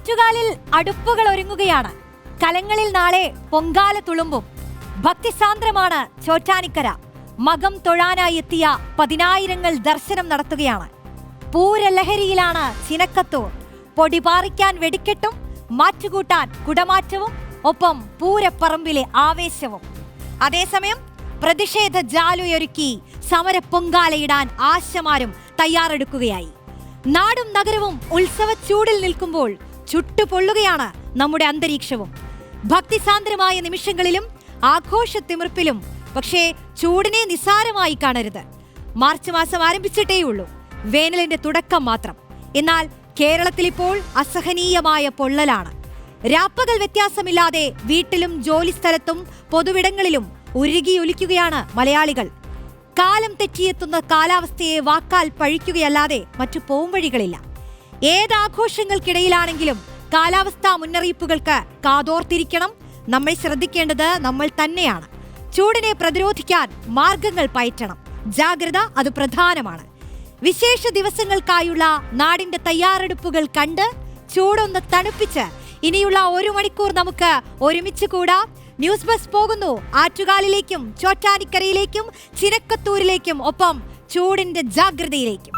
ആറ്റുകാലിൽ അടുപ്പുകൾ ഒരുങ്ങുകയാണ്. കലങ്ങളിൽ നാളെ പൊങ്കാല തുളുമ്പും. ഭക്തിസാന്ദ്രമാണ് ചോറ്റാനിക്കര. മകം തൊഴാനായി എത്തിയ പതിനായിരങ്ങൾ ദർശനം നടത്തുകയാണ്. പൂരലഹരിയിലാണ് ചിനക്കത്തൂർ. പൊടിപാറിക്കാൻ വെടിക്കെട്ടും, മാറ്റുകൂട്ടാൻ കുടമാറ്റവും, ഒപ്പം പൂരപ്പറമ്പിലെ ആവേശവും. അതേസമയം പ്രതിഷേധ ജാലുയൊരുക്കി സമര പൊങ്കാലയിടാൻ ആശമാരും തയ്യാറെടുക്കുകയായി. നാടും നഗരവും ഉത്സവ ചൂടിൽ നിൽക്കുമ്പോൾ ചുട്ടുപൊള്ളുകയാണ് നമ്മുടെ അന്തരീക്ഷവും. ഭക്തിസാന്ദ്രമായ നിമിഷങ്ങളിലും ആഘോഷത്തിമിർപ്പിലും. പക്ഷേ ചൂടിനെ നിസ്സാരമായി കാണരുത്. മാർച്ച് മാസം ആരംഭിച്ചിട്ടേയുള്ളൂ, വേനലിന്റെ തുടക്കം മാത്രം. എന്നാൽ കേരളത്തിൽ ഇപ്പോൾ അസഹനീയമായ പൊള്ളലാണ്. രാപ്പകൽ വ്യത്യാസമില്ലാതെ വീട്ടിലും ജോലിസ്ഥലത്തും പൊതുവിടങ്ങളിലും ഉരുകിയൊലിക്കുകയാണ് മലയാളികൾ. കാലം തെറ്റിയെത്തുന്ന കാലാവസ്ഥയെ വാക്കാൽ പഴിക്കുകയല്ലാതെ മറ്റു പോംവഴികളില്ല. ഏതാഘോഷങ്ങൾക്കിടയിലാണെങ്കിലും കാലാവസ്ഥാ മുന്നറിയിപ്പുകൾക്ക് കാതോർത്തിരിക്കണം. നമ്മൾ ശ്രദ്ധിക്കേണ്ടത് നമ്മൾ തന്നെയാണ്. ചൂടിനെ പ്രതിരോധിക്കാൻ മാർഗങ്ങൾ പയറ്റണം. ജാഗ്രത അത് പ്രധാനമാണ്. വിശേഷ ദിവസങ്ങൾക്കായുള്ള നാടിന്റെ തയ്യാറെടുപ്പുകൾ കണ്ട് ചൂടൊന്ന് തണുപ്പിച്ച് ഇനിയുള്ള 1 മണിക്കൂർ നമുക്ക് ഒരുമിച്ച് കൂടാം. ന്യൂസ് ബസ് പോകുന്നു ആറ്റുകാലിലേക്കും ചോറ്റാനിക്കരയിലേക്കും ചിനക്കത്തൂരിലേക്കും, ഒപ്പം ചൂടിന്റെ ജാഗ്രതയിലേക്കും.